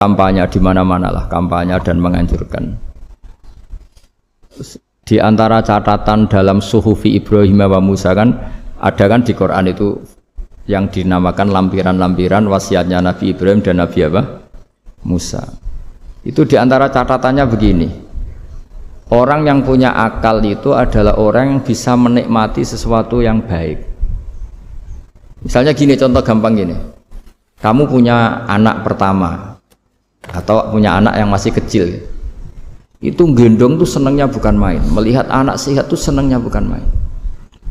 kampanye di mana-mana lah, kampanye dan menganjurkan. Di antara catatan dalam Suhufi Ibrahim wa Musa kan ada kan di Quran itu yang dinamakan lampiran-lampiran wasiatnya Nabi Ibrahim dan Nabi apa? Musa. Itu di antara catatannya begini. Orang yang punya akal itu adalah orang yang bisa menikmati sesuatu yang baik. Misalnya gini, contoh gampang gini. Kamu punya anak pertama atau punya anak yang masih kecil, itu gendong tuh senangnya bukan main, melihat anak sehat tuh senangnya bukan main.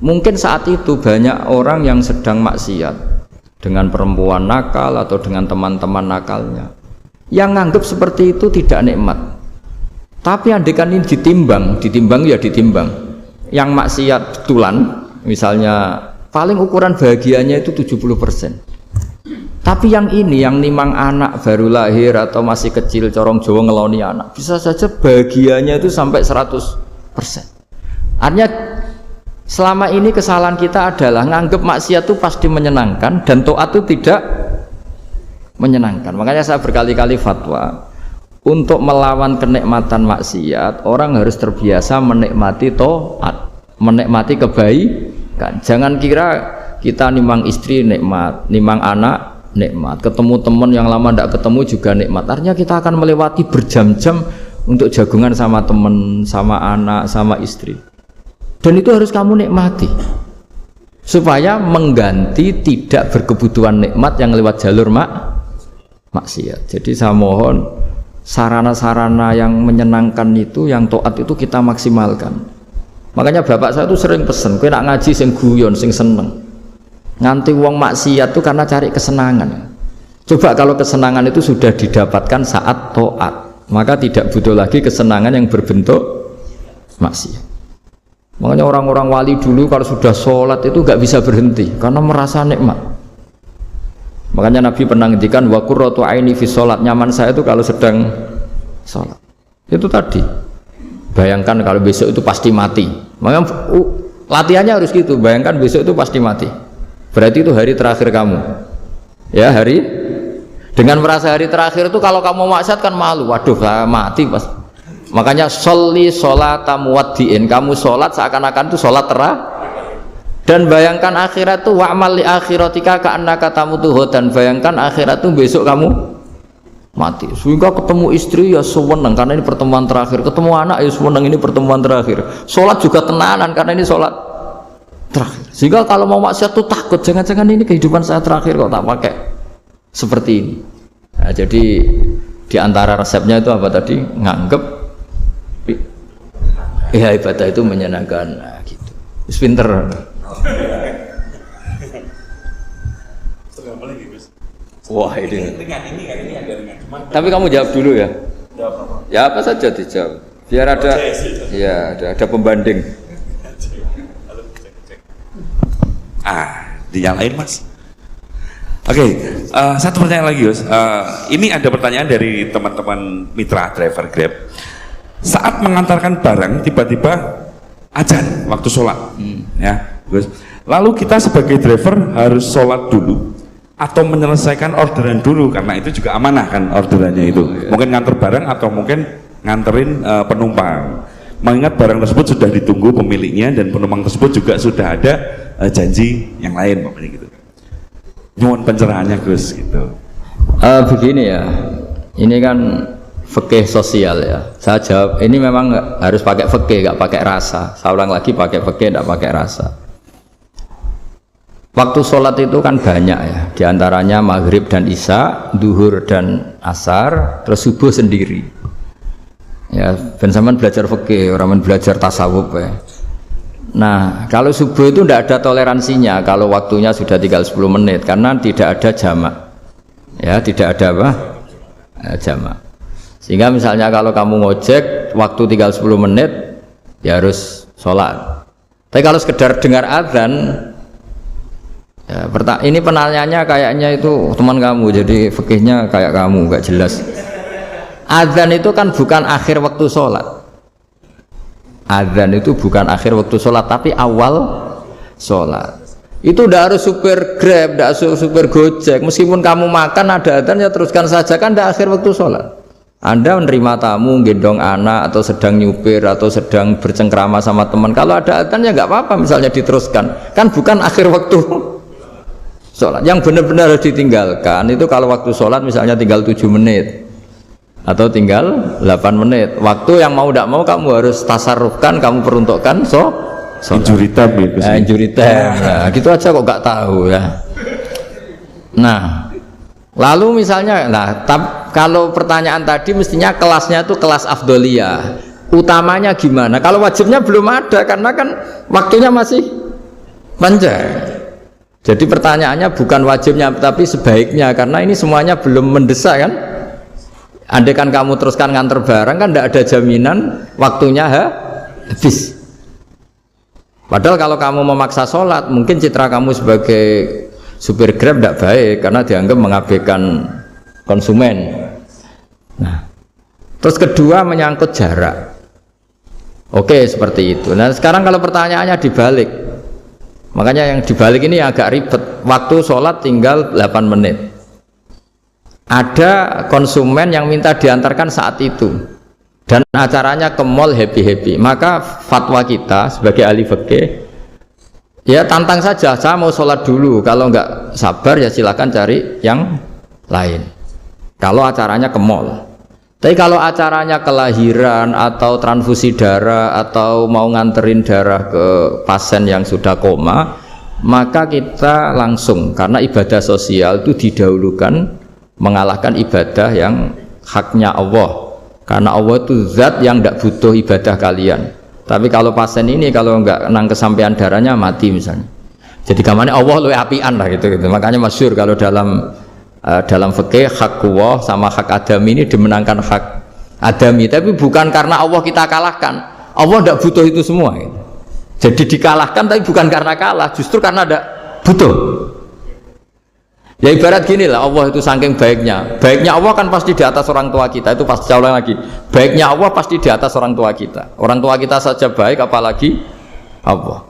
Mungkin saat itu banyak orang yang sedang maksiat dengan perempuan nakal atau dengan teman-teman nakalnya, yang nganggap seperti itu tidak nikmat. Tapi andaikan ini ditimbang ya ditimbang. Yang maksiat betulan, misalnya paling ukuran bahagianya itu 70%. Tapi yang ini, yang nimang anak baru lahir atau masih kecil, corong Jawa ngeloni anak, bisa saja bahagianya itu sampai 100%. Artinya selama ini kesalahan kita adalah nganggep maksiat itu pasti menyenangkan dan taat itu tidak menyenangkan. Makanya saya berkali-kali fatwa, untuk melawan kenikmatan maksiat, orang harus terbiasa menikmati taat, menikmati kebaikan. Jangan kira kita nimang istri nikmat, nimang anak nikmat, ketemu teman yang lama tidak ketemu juga nikmat. Artinya kita akan melewati berjam-jam untuk jagungan sama teman, sama anak, sama istri. Dan itu harus kamu nikmati supaya mengganti tidak berkebutuhan nikmat yang lewat jalur maksiat. Jadi saya mohon sarana-sarana yang menyenangkan itu, yang taat itu kita maksimalkan. Makanya bapak saya itu sering pesen, kowe nak ngaji sing guyon, sing seneng. Nganti wong maksiat itu karena cari kesenangan. Coba kalau kesenangan itu sudah didapatkan saat taat, maka tidak butuh lagi kesenangan yang berbentuk maksiat. Makanya orang-orang wali dulu kalau sudah sholat itu gak bisa berhenti karena merasa nikmat. Makanya Nabi pernah ngendikan wa qurratu aini fi sholat, nyaman saya itu kalau sedang sholat. Itu tadi. Bayangkan kalau besok itu pasti mati. Makanya latihannya harus gitu. Bayangkan besok itu pasti mati. Berarti itu hari terakhir kamu. Ya, hari dengan merasa hari terakhir itu kalau kamu maksiat kan malu. Waduh, saya mati pas. Makanya sholli sholata muwaddiin, kamu sholat seakan-akan itu sholat terakhir. Dan bayangkan akhirat itu wa'mal li akhiratika ka'annaka tamutu, dan bayangkan akhirat itu besok kamu mati. Sehingga ketemu istri ya seneng karena ini pertemuan terakhir, ketemu anak ya seneng ini pertemuan terakhir. Sholat juga tenanan karena ini sholat terakhir. Sehingga kalau mau maksiat tuh takut, jangan-jangan ini kehidupan saya terakhir kok tak pakai seperti ini. Nah, jadi di antara resepnya itu apa tadi? Nganggep ya ibadah itu menyenangkan. Nah, gitu. Pinter. Wah ini ada ringan. Tapi kamu jawab dulu ya. Ya apa saja dijawab. Biar ada, ya ada pembanding. Dinyalain mas. Oke, satu pertanyaan lagi Yus. Ini ada pertanyaan dari teman-teman mitra driver Grab. Saat mengantarkan barang tiba-tiba azan waktu sholat, ya, Gus. Lalu kita sebagai driver harus sholat dulu atau menyelesaikan orderan dulu karena itu juga amanah kan orderannya itu. Mungkin nganter barang atau mungkin nganterin penumpang. Mengingat barang tersebut sudah ditunggu pemiliknya dan penumpang tersebut juga sudah ada janji yang lain, pokoknya gitu. Nyuwun pencerahannya Gus gitu. Begini ya, ini kan fikih sosial ya. Saya jawab ini memang harus pakai fikih, nggak pakai rasa. Saya ulang lagi, pakai fikih, nggak pakai rasa. Waktu sholat itu kan banyak ya, diantaranya maghrib dan isya, duhur dan asar, terus subuh sendiri. Ya, ben sampean belajar fikih, orang belajar tasawuf ya. Nah, kalau subuh itu tidak ada toleransinya kalau waktunya sudah tinggal 10 menit karena tidak ada jamak. Ya, tidak ada apa? Jamak. Sehingga misalnya kalau kamu ngojek waktu tinggal 10 menit ya harus sholat. Tapi kalau sekedar dengar azan ya, ini penanyanya kayaknya itu teman kamu, jadi fikihnya kayak kamu, nggak jelas. Azan itu kan bukan akhir waktu sholat. Azan itu bukan akhir waktu sholat, tapi awal sholat. Itu tidak harus supir Grab, tidak harus supir Gojek. Meskipun kamu makan ada adzan ya teruskan saja, kan tidak akhir waktu sholat. Anda menerima tamu, gendong anak, atau sedang nyupir, atau sedang bercengkrama sama teman. Kalau ada adzan ya nggak apa-apa, misalnya diteruskan. Kan bukan akhir waktu sholat. Yang benar-benar harus ditinggalkan itu kalau waktu sholat misalnya tinggal 7 menit atau tinggal 8 menit. Waktu yang mau tidak mau kamu harus tasarrufkan, kamu peruntukkan injury time ya, injury time. Nah, gitu aja kok nggak tahu ya. Nah, lalu misalnya, kalau pertanyaan tadi mestinya kelasnya itu kelas afdoliyah. Utamanya gimana? Kalau wajibnya belum ada karena kan waktunya masih panjang. Jadi pertanyaannya bukan wajibnya tapi sebaiknya, karena ini semuanya belum mendesak kan. Andai kan kamu teruskan nganter barang kan tidak ada jaminan waktunya habis. Padahal kalau kamu memaksa sholat, mungkin citra kamu sebagai supir Grab tidak baik karena dianggap mengabaikan konsumen. Nah, terus kedua menyangkut jarak. Oke, seperti itu. Nah, sekarang kalau pertanyaannya dibalik, makanya yang dibalik ini agak ribet. Waktu sholat tinggal 8 menit. Ada konsumen yang minta diantarkan saat itu dan acaranya ke mall happy-happy, maka fatwa kita sebagai ahli fikih ya tantang saja, saya mau sholat dulu, kalau nggak sabar ya silakan cari yang lain kalau acaranya ke mall. Tapi kalau acaranya kelahiran atau transfusi darah atau mau nganterin darah ke pasien yang sudah koma, maka kita langsung, karena ibadah sosial itu didahulukan mengalahkan ibadah yang haknya Allah. Karena Allah itu zat yang tidak butuh ibadah kalian. Tapi kalau pasien ini kalau nggak nang kesampaian darahnya mati misalnya. Jadi gamane Allah luwih apian lah gitu. Makanya masyhur kalau dalam fikih hak Allah sama hak adami ini dimenangkan hak adami. Tapi bukan karena Allah kita kalahkan. Allah tidak butuh itu semua. Gitu. Jadi dikalahkan tapi bukan karena kalah, justru karena tidak butuh. Ya ibarat gini lah, Allah itu saking baiknya Allah kan pasti di atas orang tua kita. Itu pasti ulang lagi, baiknya Allah pasti di atas orang tua kita. Orang tua kita saja baik, apalagi Allah.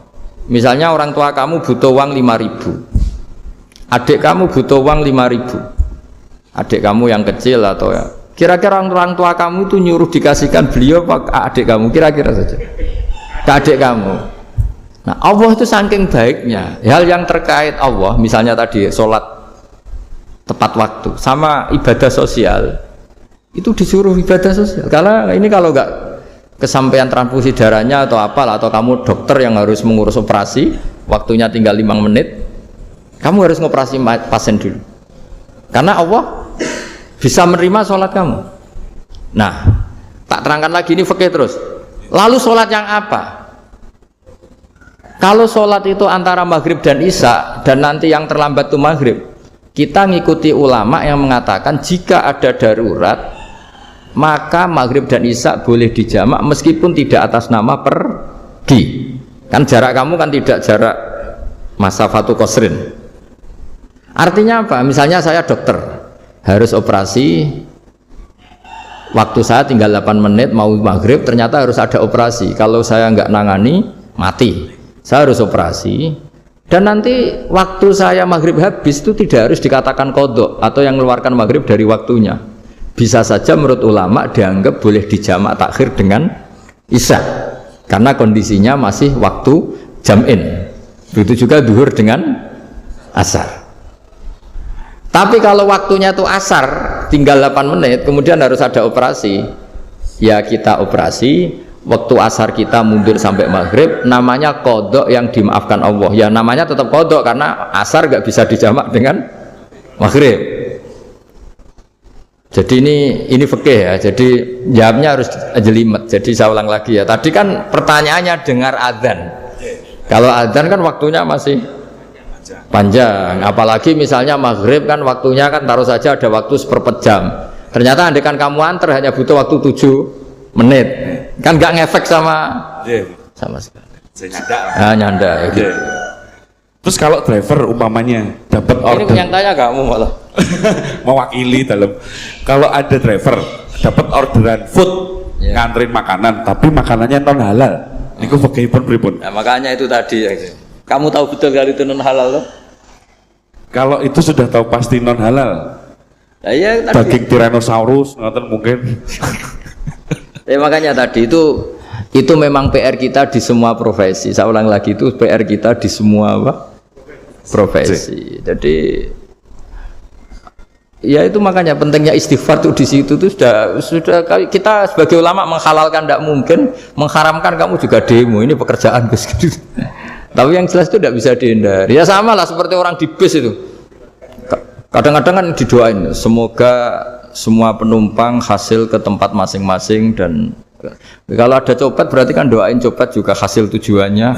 Misalnya orang tua kamu butuh uang 5.000, adik kamu butuh uang 5.000, adik kamu yang kecil atau ya, kira-kira orang tua kamu itu nyuruh dikasihkan beliau apa adik kamu, kira-kira saja ke adik kamu. Nah, Allah itu saking baiknya, hal yang terkait Allah, misalnya tadi sholat tepat waktu sama ibadah sosial itu disuruh ibadah sosial. Karena ini kalau nggak kesampaian transfusi darahnya atau apalah, atau kamu dokter yang harus mengurus operasi waktunya tinggal 5 menit, kamu harus ngoperasi pasien dulu karena Allah bisa menerima sholat kamu. Nah, tak terangkan lagi ini fikih terus. Lalu sholat yang apa? Kalau sholat itu antara maghrib dan isya dan nanti yang terlambat itu maghrib, kita ngikuti ulama yang mengatakan jika ada darurat maka maghrib dan isya boleh dijamak meskipun tidak atas nama pergi. Kan jarak kamu kan tidak jarak masafatu qasrin. Artinya apa? Misalnya saya dokter harus operasi, waktu saya tinggal 8 menit mau maghrib, ternyata harus ada operasi. Kalau saya nggak nangani mati, saya harus operasi. Dan nanti waktu saya maghrib habis itu tidak harus dikatakan qadha atau yang mengeluarkan maghrib dari waktunya. Bisa saja menurut ulama dianggap boleh dijamak takhir dengan isya karena kondisinya masih waktu jam'in. Begitu juga duhur dengan asar. Tapi kalau waktunya itu asar tinggal 8 menit kemudian harus ada operasi, ya kita operasi. Waktu asar kita mundur sampai maghrib, namanya qadha yang dimaafkan Allah. Ya namanya tetap qadha karena asar gak bisa dijamak dengan maghrib. Jadi ini fikih ya. Jadi jawabnya harus jelimet. Jadi saya ulang lagi ya. Tadi kan pertanyaannya dengar adzan. Kalau adzan kan waktunya masih panjang. Apalagi misalnya maghrib kan waktunya kan taruh saja ada waktu seperempat jam. Ternyata andaikan kamu antar hanya butuh waktu 7 menit, kan nggak ngefek sama sekali. Saya nyanda gitu. Terus kalau driver umpamanya dapat order, ini yang tanya kamu malah mewakili dalam, kalau ada driver dapat orderan food nganterin makanan tapi makanannya non halal, itu fakihipun pripun? Nah, makanya itu tadi ya. Kamu tahu betul kalau itu non halal loh? Kalau itu sudah tahu pasti non halal. Nah, ya, daging Tyrannosaurus ngoten mungkin. Ya makanya tadi itu memang PR kita di semua profesi. Saya ulang lagi, itu PR kita di semua profesi. Jadi ya itu makanya pentingnya istighfar tuh di situ tuh sudah kita sebagai ulama menghalalkan tidak mungkin, mengharamkan kamu juga demo, ini pekerjaan Gus. Tapi yang jelas itu tidak bisa dihindari. Ya sama lah seperti orang di bis itu. Kadang-kadang kan didoain semoga semua penumpang hasil ke tempat masing-masing, dan kalau ada copet berarti kan doain copet juga hasil tujuannya.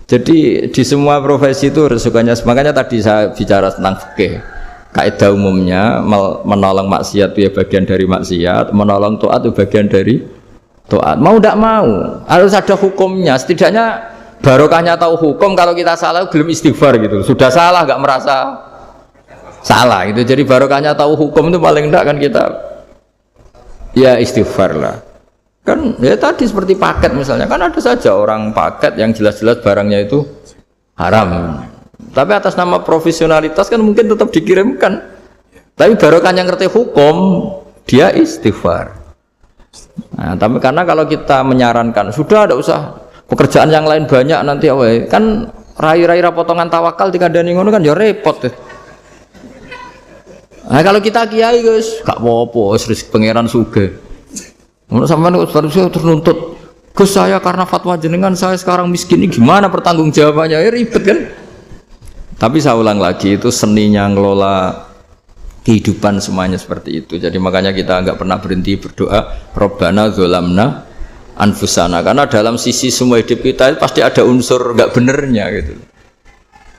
Jadi di semua profesi itu resikonya. Makanya tadi saya bicara tentang fikih. Kaidah umumnya menolong maksiat itu ya bagian dari maksiat, menolong taat itu bagian dari taat. Mau tidak mau harus ada hukumnya. Setidaknya barokahnya tahu hukum. Kalau kita salah belum istighfar gitu. Sudah salah nggak merasa salah itu. Jadi barokahnya tahu hukum itu paling enggak kan kita ya istighfar lah. Kan ya tadi seperti paket misalnya, kan ada saja orang paket yang jelas-jelas barangnya itu haram, tapi atas nama profesionalitas kan mungkin tetap dikirimkan. Tapi barokahnya ngerti hukum dia istighfar. Nah, tapi karena kalau kita menyarankan sudah ada usah pekerjaan yang lain banyak nanti kan rai-rai potongan tawakal dikandani ngono kan ya repot tuh. Nah, kalau kita kiai guys, gak apa-apa, rezeki pangeran sugih. Menurut sampean harus ternuntut, Gus saya karena fatwa jenengan saya sekarang miskin, ini gimana pertanggungjawabannya? Ya ribet kan? Tapi saya ulang lagi, itu seninya ngelola kehidupan semuanya seperti itu. Jadi makanya kita nggak pernah berhenti berdoa, Robbana dzolamna anfusana, karena dalam sisi semua hidup kita pasti ada unsur nggak benernya gitu.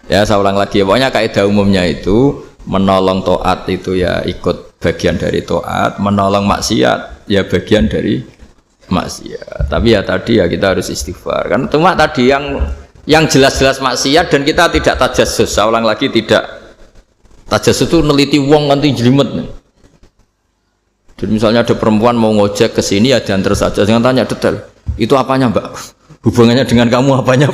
Ya saya ulang lagi, pokoknya kaidah umumnya itu menolong taat itu ya ikut bagian dari taat, menolong maksiat ya bagian dari maksiat. Tapi ya tadi ya kita harus istighfar. Kan cuma tadi yang jelas-jelas maksiat dan kita tidak tajassus. Saya ulang lagi, tidak tajassus itu neliti wong nanti jelimet nih. Jadi misalnya ada perempuan mau ngojek ke sini ya diantar saja, jangan tanya detail. Itu apanya Mbak? Hubungannya dengan kamu apanya?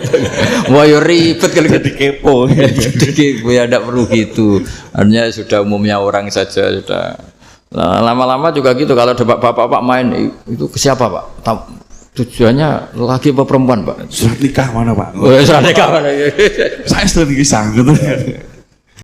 Wah ya ribet kalau jadi kepo. Jadi kepo ya tidak perlu gitu. Artinya sudah umumnya orang saja sudah. Nah, lama-lama juga gitu. Kalau ada bapak-bapak main itu ke siapa Pak? Tujuannya laki apa perempuan Pak? Surat nikah mana Pak? Oh, surat nikah mana? Saya sudah nikah gitu.